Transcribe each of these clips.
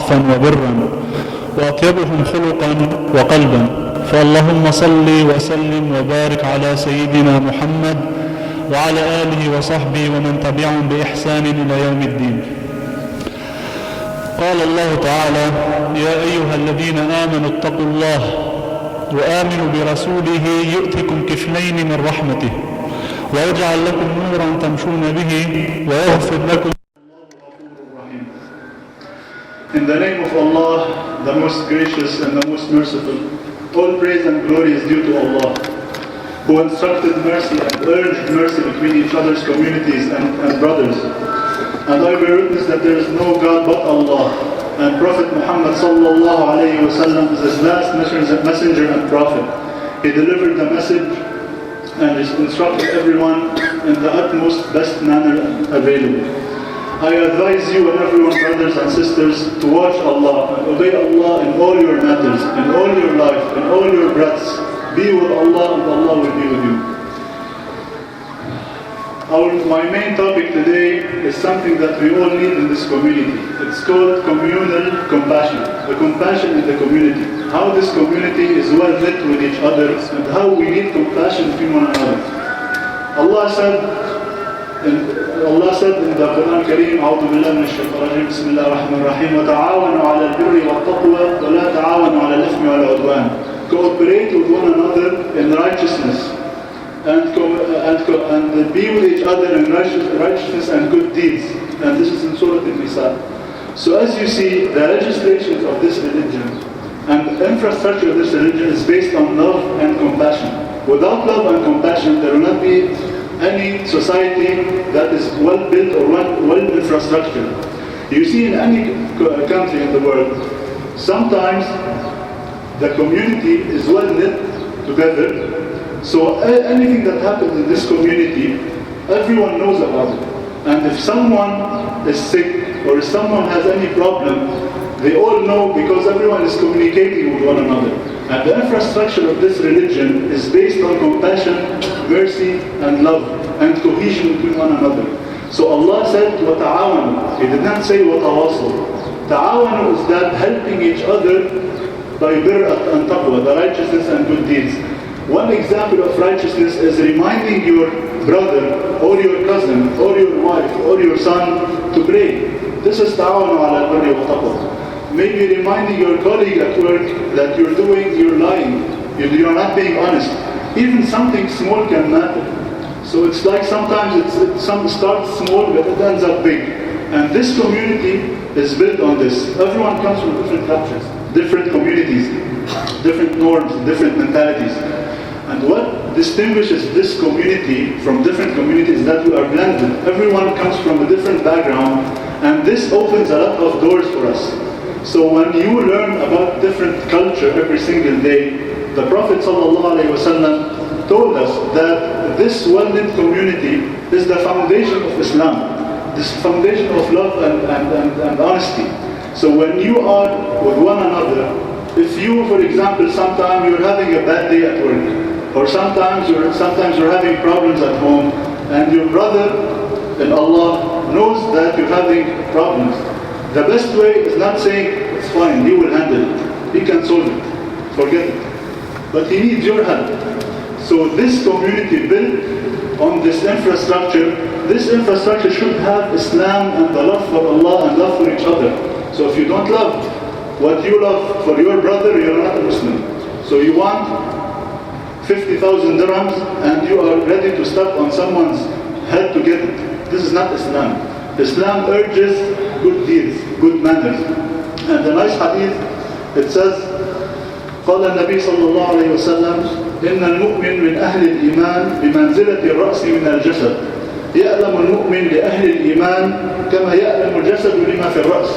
عطفا وبرا وأطيبهم خلقا وقلبا. فاللهم صل وسلم وبارك على سيدنا محمد وعلى آله وصحبه ومن تبعهم بإحسان إلى يوم الدين. قال الله تعالى: يا أيها الذين آمنوا اتقوا الله وآمنوا برسوله يؤتكم كفلين من رحمته ويجعل لكم نورا تمشون به ويغفر لكم. In the name of Allah, the most gracious and the most merciful, all praise and glory is due to Allah, who instructed mercy and urged mercy between each other's communities and brothers. And I bear witness that there is no God but Allah, and Prophet Muhammad sallallahu alayhi wa sallam is his last messenger and prophet. He delivered the message and instructed everyone in the utmost best manner available. I advise you and everyone, brothers and sisters, to watch Allah and obey Allah in all your matters, in all your life, in all your breaths. Be with Allah and Allah will be with you. My main topic today is something that we all need in this community. It's called communal compassion. The compassion in the community. How this community is well knit with each other and how we need compassion between one another. Allah said in the Quran Kareem, أعوذ بالله من الشيطان الرجيم بسم الله الرحمن الرحيم وتعاونوا على البر والتقوى ولا تعاونوا على الإثم والعدوان. Cooperate with one another in righteousness and be with each other in righteousness and good deeds. And this is in Surah An-Nisa. So as you see, the legislation of this religion and the infrastructure of this religion is based on love and compassion. Without love and compassion, there will not be any society that is well built or well infrastructure. You see in any country in the world, sometimes the community is well knit together. So anything that happens in this community, everyone knows about it. And if someone is sick or if someone has any problem, they all know because everyone is communicating with one another. And the infrastructure of this religion is based on compassion, mercy, and love, and cohesion between one another. So Allah said, وَتَعَاوَنُوا. He did not say وَتَوَاصَلُوا. Ta'awanu is that helping each other by birr and taqwa, the righteousness and good deeds. One example of righteousness is reminding your brother, or your cousin, or your wife, or your son to pray. This is ta'awanu ala al-birri wa taqwa. Maybe reminding your colleague at work that you're lying, you're not being honest. Even something small can matter. So it's like sometimes it starts small but it ends up big. And this community is built on this. Everyone comes from different cultures, different communities, different norms, different mentalities. And what distinguishes this community from different communities is that we are blended. Everyone comes from a different background, and this opens a lot of doors for us. So when you learn about different culture every single day, the Prophet ﷺ told us that this well-knit community is the foundation of Islam, this foundation of love and honesty. So when you are with one another, if you, for example, sometimes you're having a bad day at work, or sometimes you're having problems at home, and your brother in Allah knows that you're having problems, the best way is not saying, it's fine, he will handle it, he can solve it, forget it. But he needs your help. So this community built on this infrastructure should have Islam and the love for Allah and love for each other. So if you don't love what you love for your brother, you're not a Muslim. So you want 50,000 dirhams and you are ready to step on someone's head to get it. This is not Islam. Islam urges good deeds, good manners. And the nice hadith, it says, قال النبي صلى الله عليه وسلم إن المؤمن من أهل الإيمان بمنزلة الرأس من الجسد يألم المؤمن لأهل الإيمان كما يألم الجسد لما في الرأس.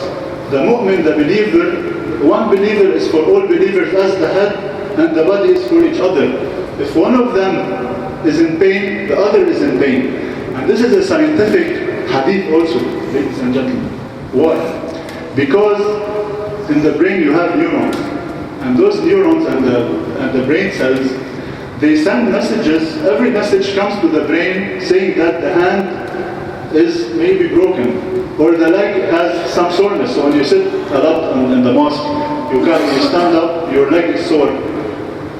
The mu'min, the believer, one believer is for all believers as the head, and the body is for each other. If one of them is in pain, the other is in pain. And this is a scientific hadith also, ladies and gentlemen. Why? Because in the brain you have neurons. And those neurons and the brain cells, they send messages. Every message comes to the brain saying that the hand is maybe broken, or the leg has some soreness. So when you sit a lot in the mosque, you stand up, your leg is sore.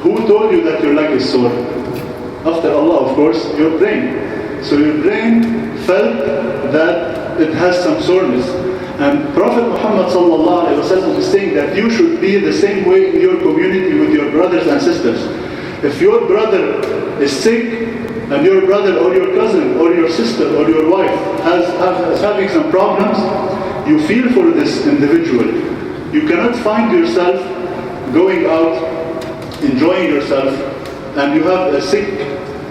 Who told you that your leg is sore? After Allah, of course, your brain. So your brain felt that it has some soreness. And Prophet Muhammad ﷺ is saying that you should be the same way in your community with your brothers and sisters. If your brother is sick, and your brother or your cousin or your sister or your wife is having some problems, you feel for this individual. You cannot find yourself going out, enjoying yourself, and you have a sick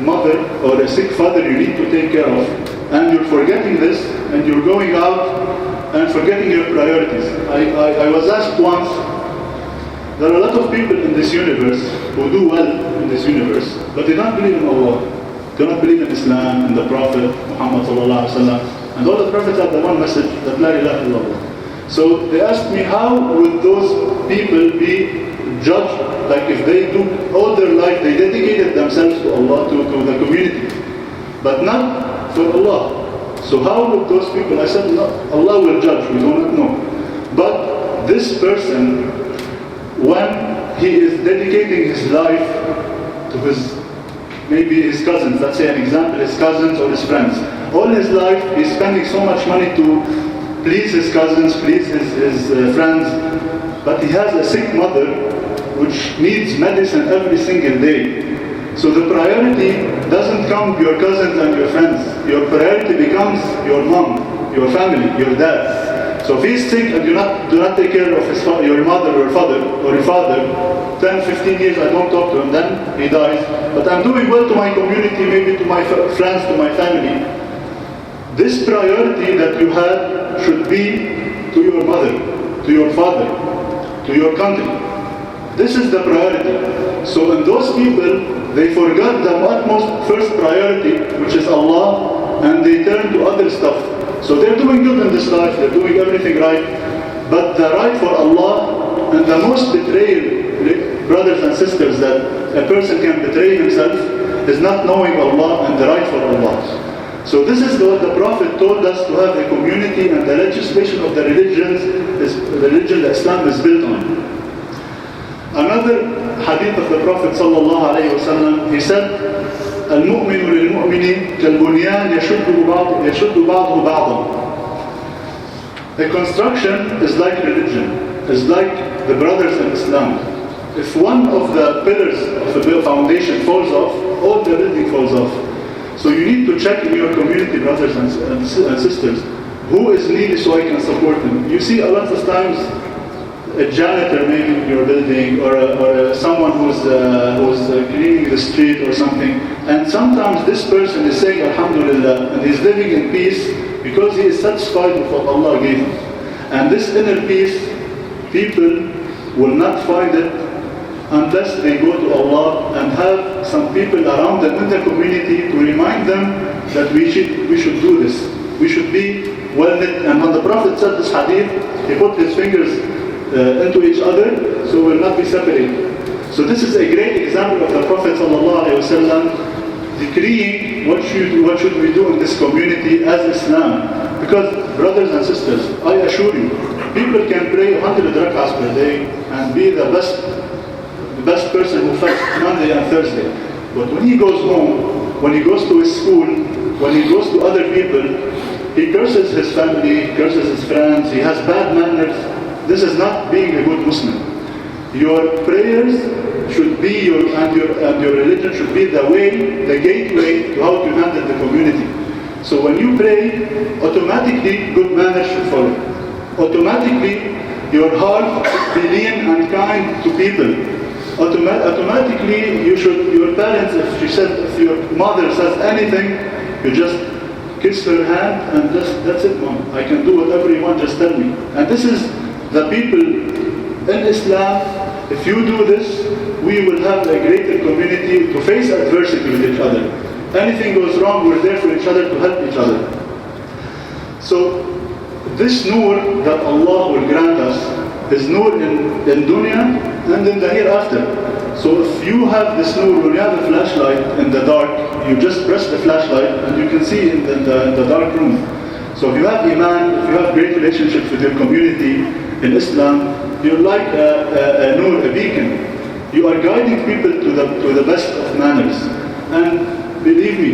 mother or a sick father you need to take care of, and you're forgetting this, and you're going out and forgetting your priorities. I was asked once, there are a lot of people in this universe who do well in this universe, but they don't believe in Allah. Do not believe in Islam, in the Prophet Muhammad sallallahu alaihi wasallam, and all the prophets have the one message, that La ilaha illallah. So they asked me, how would those people be judged? Like if they do all their life, they dedicated themselves to Allah, to the community, but not for Allah. So how would those people? I said, no, Allah will judge. We do not know. But this person, when he is dedicating his life to maybe his cousins, let's say an example, his cousins or his friends. All his life he's spending so much money to please his cousins, please his friends, but he has a sick mother which needs medicine every single day. So the priority doesn't come your cousins and your friends. Your priority becomes your mom, your family, your dad. So if he's sick and do not take care of your mother or father or your father, 10, 15 years I don't talk to him, then he dies. But I'm doing well to my community, maybe to my friends, to my family. This priority that you had should be to your mother, to your father, to your country. This is the priority. So in those people, they forgot the utmost first priority, which is Allah, and they turn to other stuff. So they're doing good in this life, they're doing everything right, but the right for Allah, and the most betrayal, brothers and sisters, that a person can betray himself is not knowing Allah and the right for Allah. So this is what the Prophet told us, to have a community, and the legislation of the religions, the religion that Islam is built on. Another hadith of the Prophet ﷺ, he said, المؤمن للمؤمن كالبنيان يشد بعضه بعضا. A construction is like religion, is like the brothers in Islam. If one of the pillars of the foundation falls off, all the building falls off. So you need to check in your community, brothers and sisters, who is needy so I can support them. You see a lot of times a janitor maybe in your building, or someone who's cleaning the street or something, and sometimes this person is saying Alhamdulillah, and he's living in peace because he is satisfied with what Allah gave him. And this inner peace, people will not find it unless they go to Allah and have some people around them in the community to remind them that we should do this. We should be well knit. And when the Prophet said this hadith, he put his fingers into each other, so will not be separated. So this is a great example of the Prophet ﷺ decreeing what should we do in this community as Islam. Because brothers and sisters, I assure you, people can pray 100 rak'ahs per day and be the best person who fasts Monday and Thursday. But when he goes home, when he goes to his school, when he goes to other people, he curses his family, curses his friends, he has bad manners. This is not being a good Muslim. Your prayers should be and your religion should be the gateway to how to handle the community. So when you pray, automatically good manners should follow. Automatically your heart should be lean and kind to people. Automatically your parents, if your mother says anything, you just kiss her hand and that's it, mom. I can do whatever you want, just tell me. And this is the people in Islam. If you do this, we will have a greater community to face adversity with each other. Anything goes wrong, we're there for each other to help each other. So this nur that Allah will grant us is nur in dunya and in the hereafter. So if you have this nur, when you have a flashlight in the dark, you just press the flashlight and you can see in the dark room. So if you have iman, if you have great relationships with your community in Islam, you're like a nur, a beacon. You are guiding people to the best of manners. And believe me,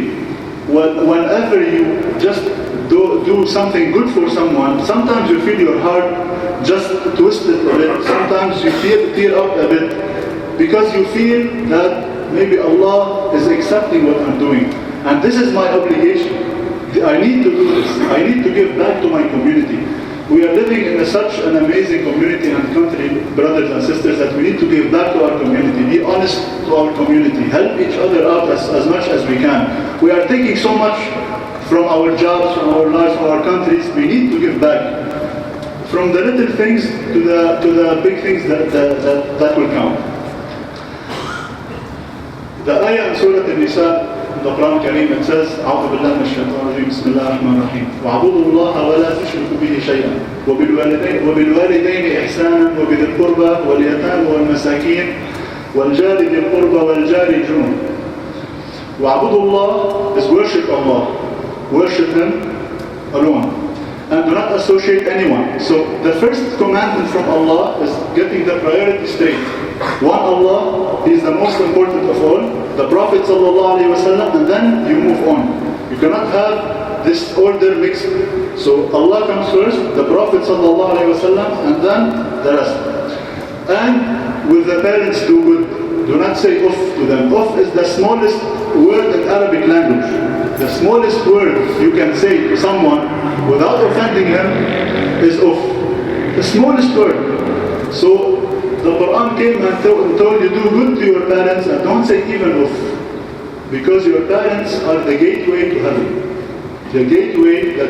whenever you just do something good for someone, sometimes you feel your heart just twisted a bit. Sometimes you tear up a bit because you feel that maybe Allah is accepting what I'm doing. And this is my obligation. I need to do this. I need to give back to my community. We are living in such an amazing community and country, brothers and sisters, that we need to give back to our community, be honest to our community, help each other out as much as we can. We are taking so much from our jobs, from our lives, from our countries. We need to give back. From the little things to the big things that will count. The ayah in Surah An-Nisa, the Quran Kareem, it says, أعوذ بالله من الشيطان الرجيم بسم الله الرحمن الرحيم وَاعْبُدُوا اللَّهَ وَلَا تُشْرِكُوا بِهِ شَيْئًا وَبِالْوَالِدَيْنِ إِحْسَانًا وَبِذِي الْقُرْبَى وَالْيَتَامَى وَالْمَسَاكِينِ وَالْجَارِ ذِي الْقُرْبَى وَالْجَارِ الْجُنُبِ. وَاعْبُدُوا اللَّهَ is worship Allah. Worship Him alone. And do not associate anyone. So the first commandment from Allah is getting the priority straight. One Allah, He is the most important of all, the Prophet ﷺ, and then you move on. You cannot have this order mixed. So Allah comes first, the Prophet ﷺ, and then the rest. And with the parents do good. Do not say uff to them. Uff is the smallest word in Arabic language. The smallest word you can say to someone without offending him is uff. The smallest word. So the Quran came and told you do good to your parents and don't say even uff. Because your parents are the gateway to heaven. The gateway that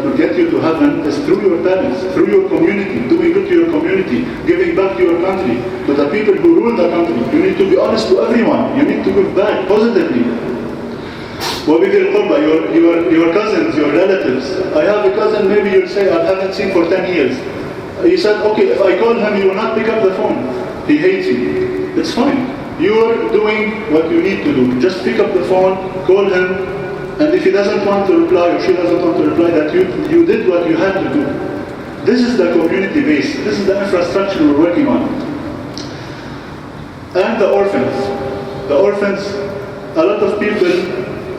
will get you to heaven is through your parents, through your community, doing good to your community, giving back to your country, to the people who rule the country. You need to be honest to everyone. You need to give back positively. وَبِذِي الْقُرْبَى, your cousins, your relatives. I have a cousin, maybe you'll say, I haven't seen for 10 years. He said, okay, if I call him, he will not pick up the phone. He hates you. It's fine. You're doing what you need to do. Just pick up the phone, call him, and if he doesn't want to reply or she doesn't want to reply, that you did what you had to do. This is the community base. This is the infrastructure we're working on. And the orphans. The orphans, a lot of people,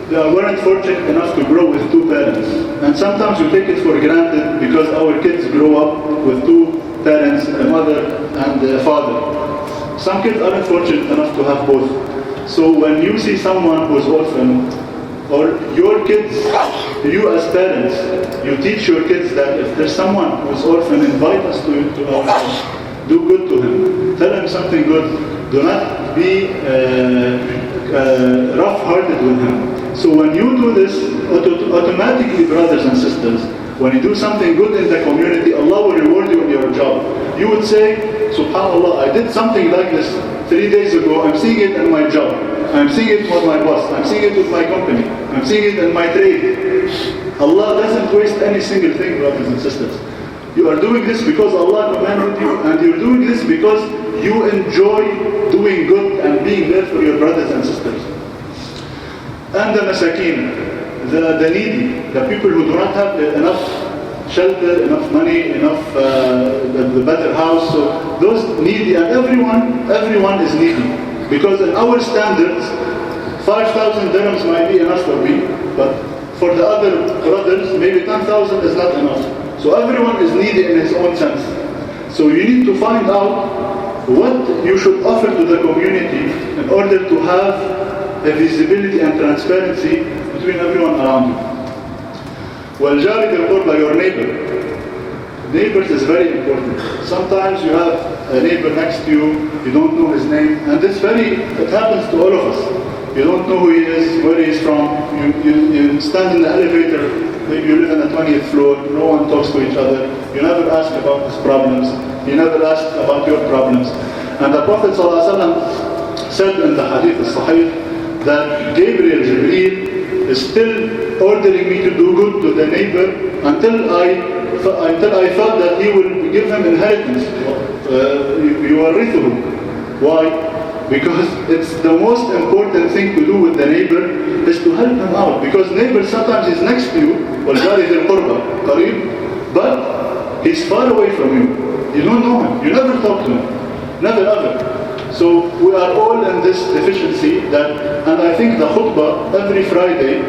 they weren't fortunate enough to grow with two parents. And sometimes we take it for granted because our kids grow up with two parents, a mother and a father. Some kids aren't fortunate enough to have both. So when you see someone who's orphan, or your kids, you as parents, you teach your kids that if there's someone who's orphan, invite us to our house. Do good to him. Tell him something good. Do not be rough-hearted with him. So when you do this, automatically, brothers and sisters, when you do something good in the community, Allah will reward you in your job. You would say, SubhanAllah, I did something like this 3 days ago. I'm seeing it in my job. I'm seeing it with my boss. I'm seeing it with my company. I'm seeing it in my trade. Allah doesn't waste any single thing, brothers and sisters. You are doing this because Allah commanded you, and you're doing this because you enjoy doing good and being there for your brothers and sisters. And the masakin, the needy, the people who do not have enough shelter, enough money, enough the better house. So those needy, and everyone is needy. Because in our standards, 5,000 dirhams might be enough for me, but for the other brothers, maybe 10,000 is not enough. So everyone is needy in his own sense. So you need to find out what you should offer to the community in order to have a visibility and transparency between everyone around you. وَالْجَارِ ذِي الْقُرْبَى, your neighbor. Neighbors is very important. Sometimes you have a neighbor next to you, you don't know his name, and it happens to all of us. You don't know who he is, where he is from. You stand in the elevator, maybe you live on the 20th floor, no one talks to each other. You never ask about his problems. You never ask about your problems. And the Prophet ﷺ said in the hadith al-Sahih that Jibreel is still ordering me to do good to the neighbor until I thought that he will give him inheritance. Why? because it's the most important thing to do with the neighbor is to help him out, because neighbor sometimes is next to you, والجار ذي القربى قريب, but he's far away from you. You don't know him. You never talk to him. Never ever. So we are all in this deficiency that, and I think the khutbah every Friday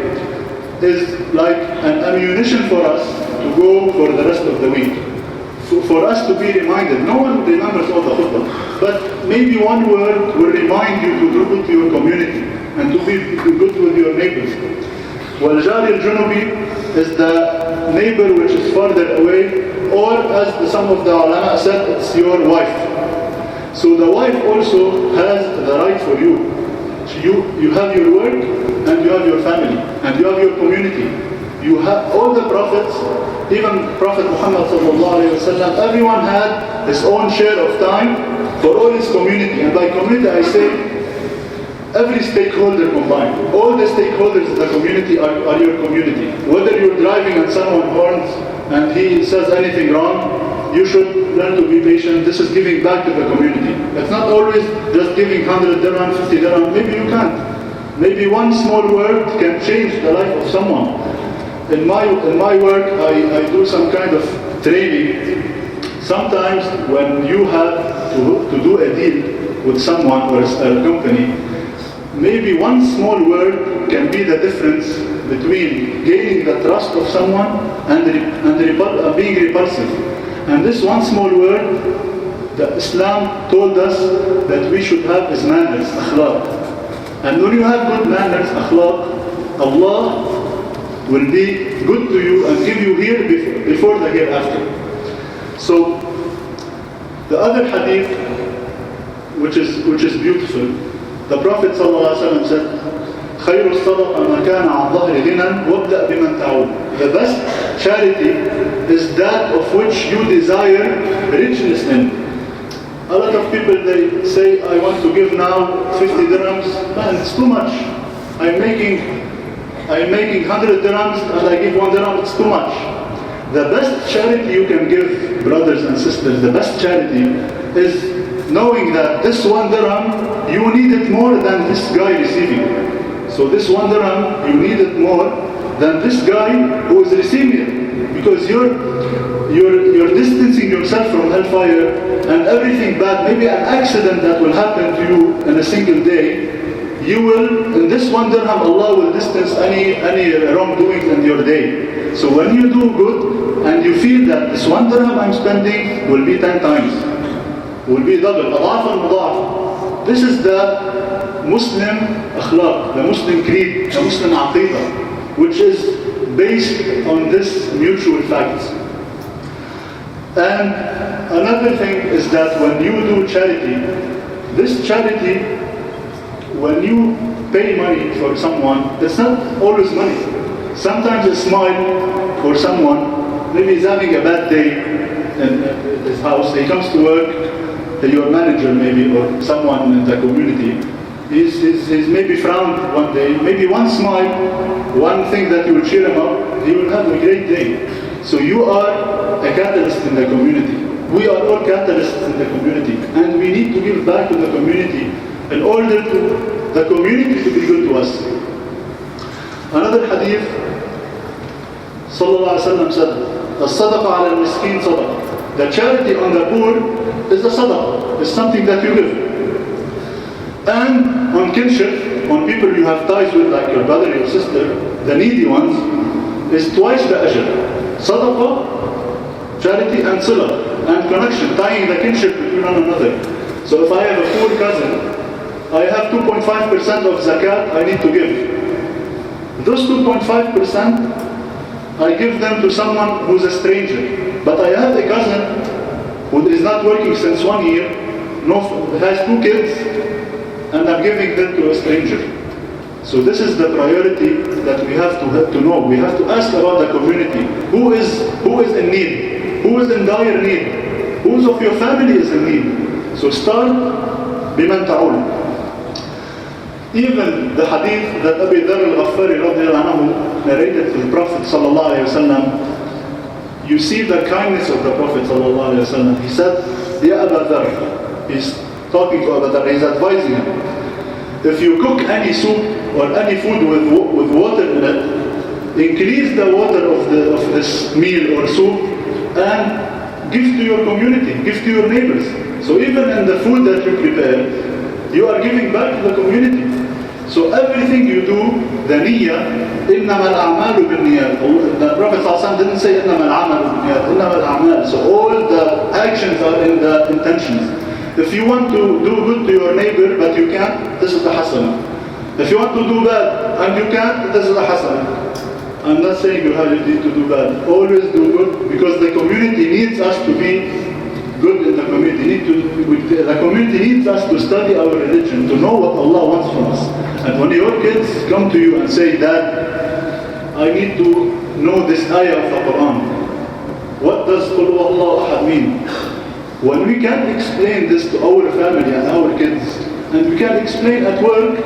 is like an ammunition for us to go for the rest of the week. For us to be reminded. No one remembers all the khutbah, but maybe one word will remind you to do good to your community and to be good with your neighbors. وَالْجَارِ الْجُنُبِ is the neighbor which is farther away, or as some of the ulama said, it's your wife. So the wife also has the right for you. You have your work, and you have your family, and you have your community. You have all the prophets, even Prophet Muhammad sallallahu alaihi wasallam, everyone had his own share of time for all his community. And by community I say every stakeholder combined. All the stakeholders in the community are your community. Whether you're driving and someone horns and he says anything wrong, you should learn to be patient. This is giving back to the community. It's not always just giving 100 dirham, 50 dirham. Maybe you can't. Maybe one small word can change the life of someone. In my work, I do some kind of training. Sometimes when you have to do a deal with someone or a company, maybe one small word can be the difference between gaining the trust of someone and being repulsive. And this one small word, the Islam told us that we should have is manners, akhlaq. And when you have good manners, akhlaq, Allah will be good to you and give you here before the hereafter. So the other hadith, which is beautiful, the Prophet ﷺ said, خير الصدقة ما كان عن ظهر غنى وابدأ بمن تعود. The best charity is that of which you desire richness in. A lot of people, they say, I want to give now 50 dirhams. Man, it's too much. I'm making 100 dirhams and I give 1 dirham, it's too much. The best charity you can give, brothers and sisters, the best charity is knowing that this 1 dirham, you need it more than this guy receiving. So this 1 dirham, you need it more than this guy who is receiving it. Because you're distancing yourself from hellfire and everything bad, maybe an accident that will happen to you in a single day, you will, in this 1 dirham, Allah will distance any wrongdoings in your day. So when you do good and you feel that this 1 dirham I'm spending will be 10 times, will be double, adaf al-mudaf. This is the Muslim akhlaq, the Muslim creed, the Muslim aqidah, which is based on this mutual facts. And another thing is that when you do charity, this charity, when you pay money for someone, it's not always money. Sometimes a smile for someone, maybe he's having a bad day in his house, he comes to work, your manager maybe, or someone in the community, he's maybe frowned one day, maybe one smile, one thing that will cheer him up, he will have a great day. So you are a catalyst in the community. We are all catalysts in the community, and we need to give back to the community in order to the community to be good to us. Another hadith, sallallahu alaihi wasallam said, "As-sadaqa ala al-miskin sadaqa." The charity on the poor is a sadaqah. It's something that you give. And on kinship, on people you have ties with, like your brother, your sister, the needy ones, is twice the ajr. Sadaqah, charity, and silah, and connection, tying the kinship between one another. So if I have a poor cousin, I have 2.5% of zakat I need to give. Those 2.5%, I give them to someone who's a stranger. But I have a cousin who is not working since 1 year, has 2 kids, and I'm giving them to a stranger. So this is the priority that we have to know. We have to ask about the community. Who is in need? Who is in dire need? Who of your family is in need? So start biman ta'ul. Even the hadith that Abu Dharr al-Ghaffari radiyallahu anhu narrated to the Prophet sallallahu alayhi wa sallam, you see the kindness of the Prophet sallallahu alayhi wa sallam. He said, Ya Abu Dharr, he's talking to Abu Dharr, he's advising him. If you cook any soup or any food with water in it, increase the water of this meal or soup and give to your community, give to your neighbors. So even in the food that you prepare, you are giving back to the community. So everything you do, the niyyah, إِنَّمَا الْأَعْمَالُ بِالنِّيَّةِ. The Prophet ﷺ didn't say إِنَّمَا الْعَمَلُ بِالنِّيَّةِ, إِنَّمَا الْأَعْمَالُ. So all the actions are in the intentions. If you want to do good to your neighbor but you can't, this is the hasana. If you want to do bad and you can't, this is the hasana. I'm not saying you have to do bad. Always do good, because the community needs us to be good in the community. The community needs us to study our religion, to know what Allah wants from us. And when your kids come to you and say, Dad, I need to know this ayah of the Quran. What does Qul Huwallahu Ahad mean? When we can explain this to our family and our kids, and we can explain at work,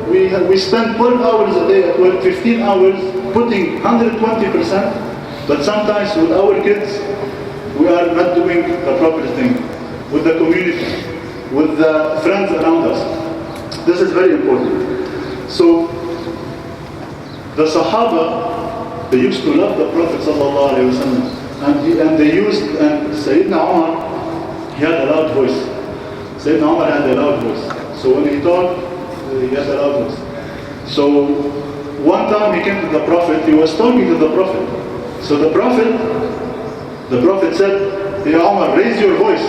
we spend 12 hours a day at work, 15 hours, putting 120%, but sometimes with our kids, we are not doing the proper thing. With the community, with the friends around us. This is very important. So, the Sahaba, they used to love the Prophet ﷺ, and Sayyidina Umar, he had a loud voice. Sayyidina Umar had a loud voice. So when he talked, he had a loud voice. So one time he came to the Prophet, he was talking to the Prophet. So the Prophet said, "Hey Umar, raise your voice.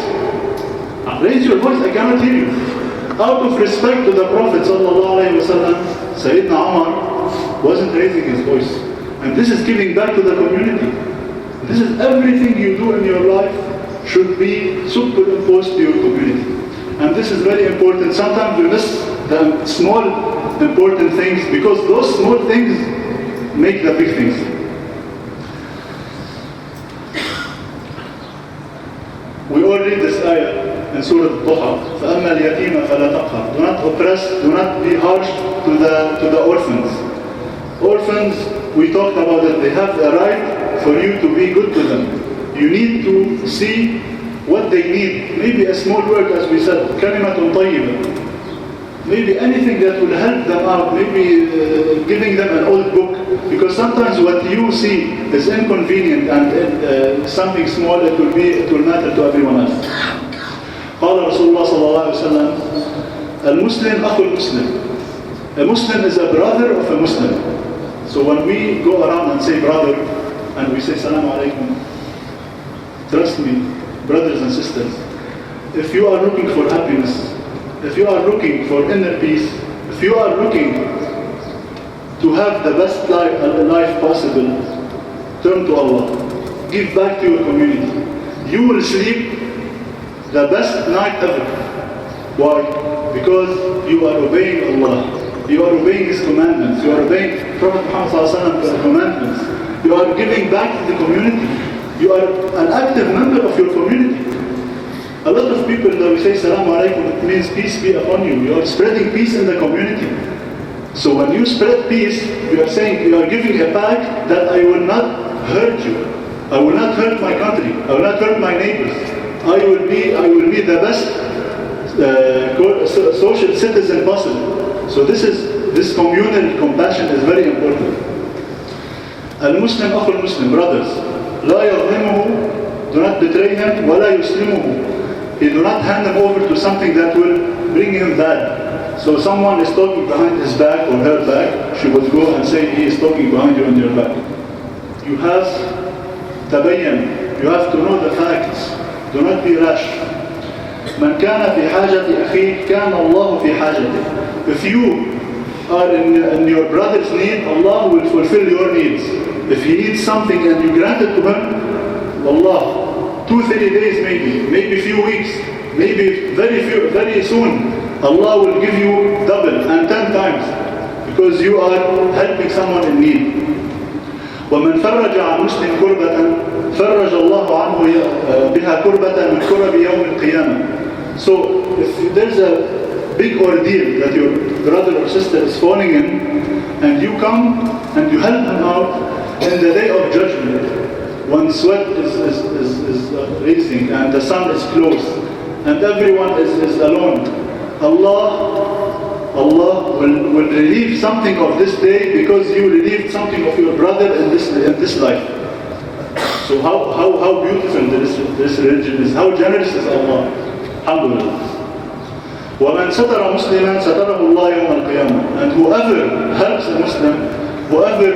Raise your voice, I cannot hear you." Out of respect to the Prophet ﷺ, Sayyidina Umar wasn't raising his voice. And this is giving back to the community. This is everything you do in your life should be superimposed to your community. And this is very important. Sometimes we miss the small important things, because those small things make the big things. We all read this ayah in Surah Al-Duha. فَأَمَّا الْيَتِيمَ فَلَا تَقْهَرْ. Do not oppress, do not be harsh to the orphans. Orphans, we talked about it, they have the right for you to be good to them. You need to see what they need. Maybe a small word, as we said, كَلِمَةٌ طَيِّبَةٌ. Maybe anything that will help them out, maybe giving them an old book. Because sometimes what you see is inconvenient, and something small, it will matter to everyone else. قال رسول الله صلى الله عليه وسلم المسلم أخو المسلم. A Muslim is a brother of a Muslim. So when we go around and say brother, and we say Salaam alaikum, trust me, brothers and sisters, if you are looking for happiness, if you are looking for inner peace, if you are looking to have the best life possible, turn to Allah. Give back to your community. You will sleep the best night ever. Why? Because you are obeying Allah. You are obeying His commandments. You are obeying Prophet Muhammad's commandments. You are giving back to the community. You are an active member of your community. A lot of people that we say Salaam alaikum, it means peace be upon you. You are spreading peace in the community. So when you spread peace, you are saying, you are giving a pact that I will not hurt you. I will not hurt my country. I will not hurt my neighbors. I will be the best social citizen possible. So this communal compassion is very important. Al-Muslim أخو al-Muslim, brothers. لا يظلمه, do not betray him. ولا يسلمه. He do not hand him over to something that will bring him bad. So someone is talking behind his back or her back, she would go and say, he is talking behind you and your back. You have tabayyan. You have to know the facts. Do not be rash. من كان في حاجة أخيه كان الله في حاجته. If you are in your brother's need, Allah will fulfill your needs. If he needs something and you grant it to him, Allah, 2-3 days maybe few weeks, maybe very soon, Allah will give you double and 10 times, because you are helping someone in need. ومن فرج عن مسلم كربة فرج الله عنه بها كربة من كرب يوم القيامة. So if there's a big ordeal that your brother or sister is falling in, and you come and you help him out in the day of judgment, when sweat is rising and the sun is close, and everyone is alone, Allah will relieve something of this day because you relieved something of your brother in this life. So how beautiful this religion is, how generous is Allah. Alhamdulillah. وَمَنْ سَتَرَ مُسْلِمًا سَتَرَهُ اللَّهُ يَوْمَ الْقِيَامَةِ. And whoever helps a Muslim, whoever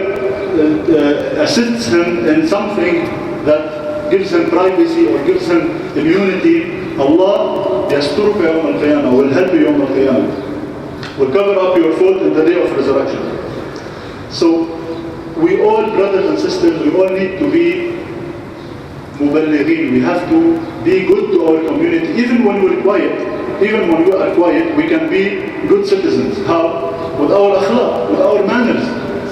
assists him in something that gives him privacy or gives him immunity, Allah يَسْتُرُكَ يَوْمَ الْقِيَامَةِ, will help you يوم القيامة, will cover up your fault in the day of resurrection. So we all, brothers and sisters, we all need to be muballighin. We have to be good to our community, even when we're quiet. Even when we are quiet, we can be good citizens. How? With our akhlaq, with our manners.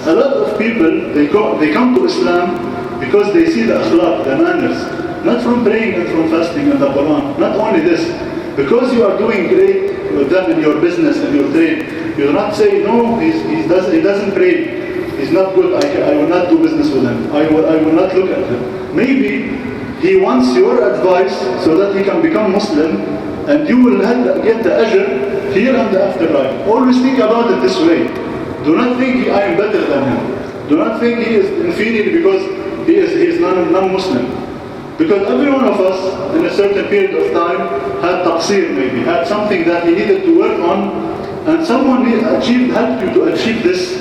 A lot of people, they come to Islam because they see the akhlaq, the manners. Not from praying and from fasting and the Quran. Not only this. Because you are doing great with them in your business and your trade, you do not say, no, he doesn't pray. He's not good. I will not do business with him. I will not look at him. Maybe he wants your advice so that he can become Muslim, and you will get the ajr here and the afterlife. Always think about it this way. Do not think I am better than him. Do not think he is inferior because he is non-Muslim. Because every one of us in a certain period of time had taqsir, maybe, had something that he needed to work on, and someone helped you to achieve this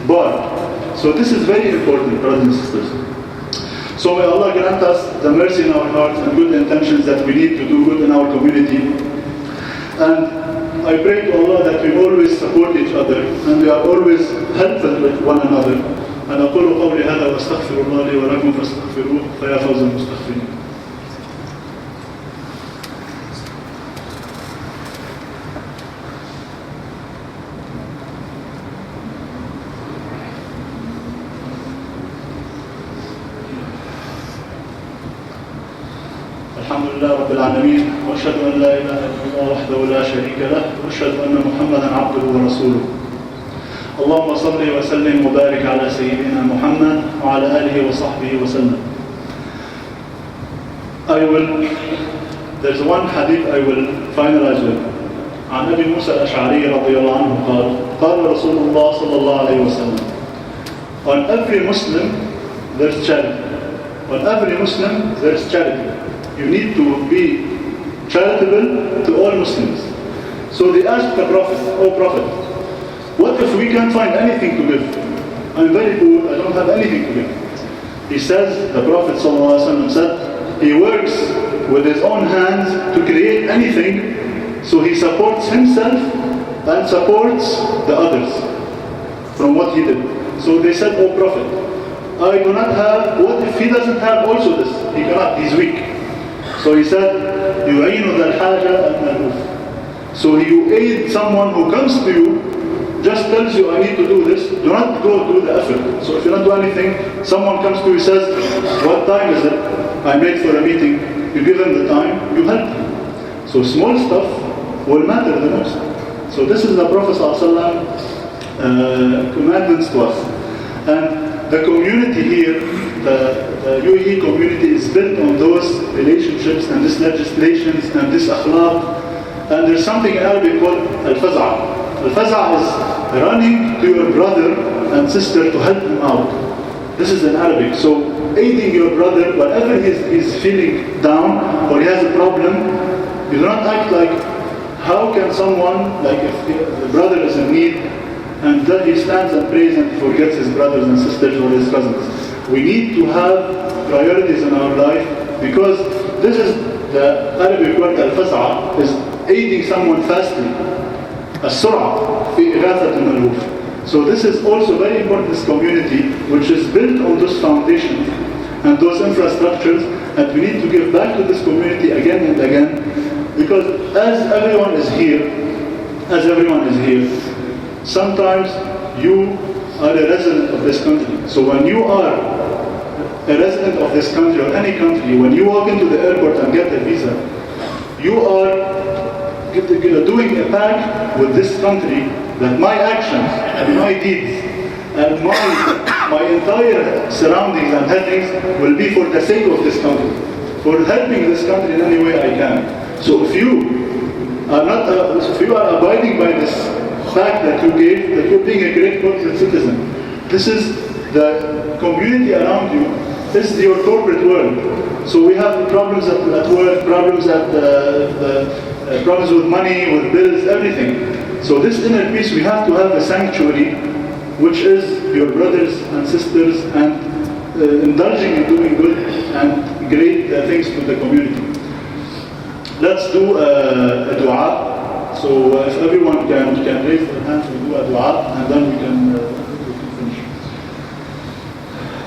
bar. So this is very important, brothers and sisters. So may Allah grant us the mercy in our hearts and good intentions that we need to do good in our community. And I pray to Allah that we always support each other and we are always helpful with one another. أنا أقول قولي هذا وأستغفر الله لي ولكم فاستغفروه فيا فوز المستغفرين. الحمد لله رب العالمين واشهد ان لا اله الا الله وحده لا شريك له واشهد ان محمدا عبده ورسوله. اللهم صل وسلم وبارك على سيدنا محمد وعلى اله وصحبه وسلم. There's one hadith I will finalize with. عن ابي موسى الاشعري رضي الله عنه قال رسول الله صلى الله عليه وسلم, on every Muslim there's charity. On every Muslim there's charity. You need to be charitable to all Muslims. So they asked the Prophet, "Oh Prophet, what if we can't find anything to give? I'm very poor, I don't have anything to give." He says, the Prophet ﷺ said, he works with his own hands to create anything, so he supports himself and supports the others from what he did. So they said, "Oh Prophet, I do not have, what if he doesn't have also this? He cannot, he's weak." So he said, يُعِينُ ذَا الْحَاجَةَ الْمَلْهُوفِ. So you aid someone who comes to you, just tells you, "I need to do this." Do not go do the effort. So if you don't do anything, someone comes to you and says, "What time is it? I'm late for a meeting." You give them the time, you help them. So small stuff will matter the most. So this is the Prophet ﷺ commandments to us. And the community here, the UAE community is built on those relationships and this legislations and this akhlaq. And there's something in Arabic called al-faza'. Al-faza' is running to your brother and sister to help him out. This is in Arabic. So aiding your brother whenever he's feeling down or he has a problem, you do not act like, how can someone, like if the brother is in need, and then he stands and prays and forgets his brothers and sisters or his cousins. We need to have priorities in our life, because this is the Arabic word al-fas'a, is aiding someone fastly. As-sur'a fi ighathat al-malhuf. So this is also very important, this community, which is built on those foundations and those infrastructures, and we need to give back to this community again and again, because as everyone is here, sometimes you are a resident of this country. So when you are a resident of this country or any country, when you walk into the airport and get a visa, you are doing a pact with this country that my actions and my deeds and my entire surroundings and headings will be for the sake of this country, for helping this country in any way I can. So if you are not, if you are abiding by this fact that you gave, that you're being a great corporate citizen, this is the community around you, this is your corporate world. So we have problems at work, problems at problems with money, with bills, everything. So this inner peace, we have to have a sanctuary, which is your brothers and sisters, and indulging in doing good and great things to the community. Let's do a dua. So if everyone can raise their hands, we'll do a dua, and then we can finish.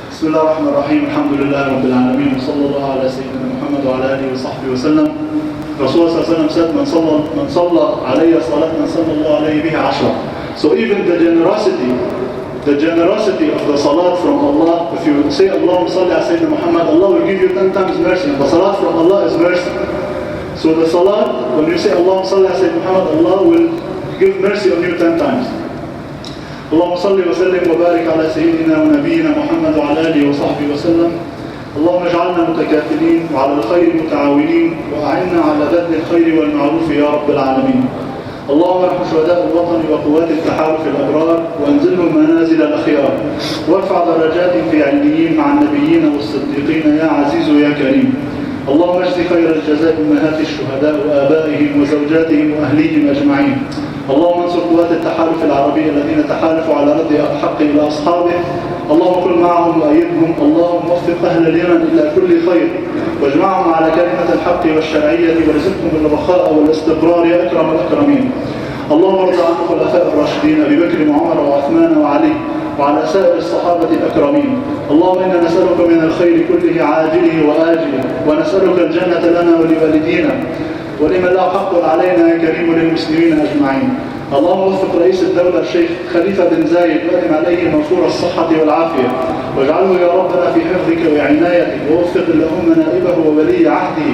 Bismillah ar-Rahman ar-Rahim. Alhamdulillah Rabbil Alameen. Wa sallallahu ala Sayyidina Muhammad wa ala alihi wa sahbihi wa sallam. Rasulullah sallallahu said, Man salla alayya salat, man sallallahu alayhi biha ashra. So even the generosity of the salat from Allah, if you say Allahumma salli ala Sayyidina Muhammad, Allah will give you 10 times mercy. The salat from Allah is mercy. So the salat, when you say Allahumma salli ala Sayyidina Muhammad, Allah will give mercy on you 10 times. اللهم صل وسلم وبارك على سيدنا ونبينا محمد وعلى آله وصحبه وسلم. اللهم اجعلنا متكافلين وعلى الخير متعاونين وأعنا على بذل الخير والمعروف يا رب العالمين. اللهم ارحم شهداء الوطن وقوات التحالف الأبرار وانزلهم منازل الأخيار وارفع درجاتهم في عليين مع النبيين والصديقين يا عزيز يا كريم. اللهم اجزي خير الجزاء أمهات الشهداء وآبائهم وزوجاتهم وأهليهم أجمعين. اللهم انصر قوات التحالف العربي الذين تحالفوا على رد الحق إلى أصحابه. اللهم كن معهم وأيدهم. اللهم وفق أهل اليمن إلى كل خير واجمعهم على كلمة الحق والشرعية وارزقهم الرخاء والاستقرار يا أكرم الأكرمين. اللهم ارض عن الخلفاء الراشدين أبي بكر وعمر وعثمان وعلي وعلى سائر الصحابة الأكرمين. اللهم إنا نسألك من الخير كله عاجله وآجله ونسألك الجنة لنا ولوالدينا ولمن له حق علينا يا كريم للمسلمين أجمعين. اللهم وفق رئيس الدولة الشيخ خليفة بن زايد وأدم عليه موفور الصحة والعافية واجعله يا ربنا في حفظك وعنايتك ووفق اللهم نائبه وولي عهده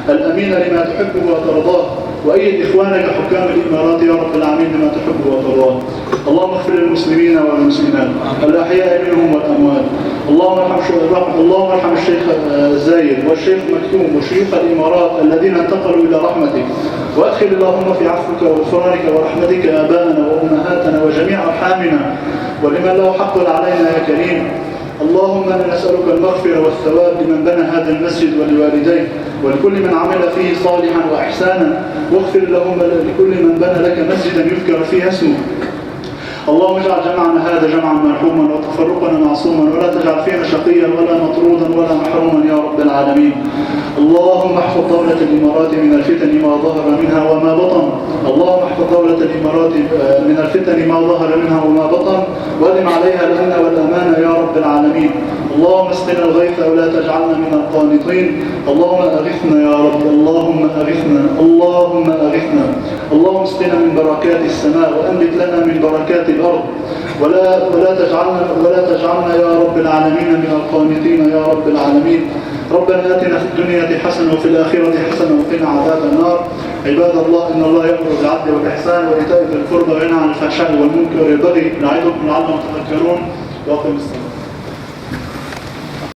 الأمين لما تحبه وترضاه وأيد إخوانك حكام الإمارات يا رب العالمين لما تحبه وترضاه. اللهم اغفر للمسلمين والمسلمات الأحياء منهم والأموات. اللهم ارحم الشيخ زايد والشيخ مكتوم وشيوخ الإمارات الذين انتقلوا إلى رحمتك وأدخل اللهم في عفوك وغفرانك ورحمتك آباءنا وأمهاتنا وجميع أرحامنا ولمن له حق علينا يا كريم. اللهم انا نسألك المغفرة والثواب لمن بنى هذا المسجد ولوالديه ولكل من عمل فيه صالحا وإحسانا واغفر اللهم لكل من بنى لك مسجدا يذكر فيه اسمه. اللهم اجعل جمعنا هذا جمعا مرحوما وتفرقنا معصوما ولا تجعل فينا شقيا ولا مطرودا ولا محروما يا رب العالمين. اللهم احفظ دولة الإمارات من الفتن ما ظهر منها وما بطن. اللهم احفظ دولة الإمارات من الفتن ما ظهر منها وما بطن وادم عليها الأمن والأمان يا رب العالمين. اللهم اسقنا الغيث ولا تجعلنا من القانطين. اللهم أغثنا يا رب. اللهم أغثنا. اللهم أغثنا. اللهم اسقنا من بركات السماء وأنبت لنا من بركات الأرض ولا تجعلنا يا رب العالمين من القانطين يا رب العالمين. ربنا آتنا في الدنيا حسنة وفي الآخرة حسنة وقنا عذاب النار. عباد الله إن الله يأمر بالعدل والإحسان وإيتاء ذي القربى وينهى عن الفحشاء والمنكر والبغي يعظكم لعلكم تذكرون. وأقم الصلاة.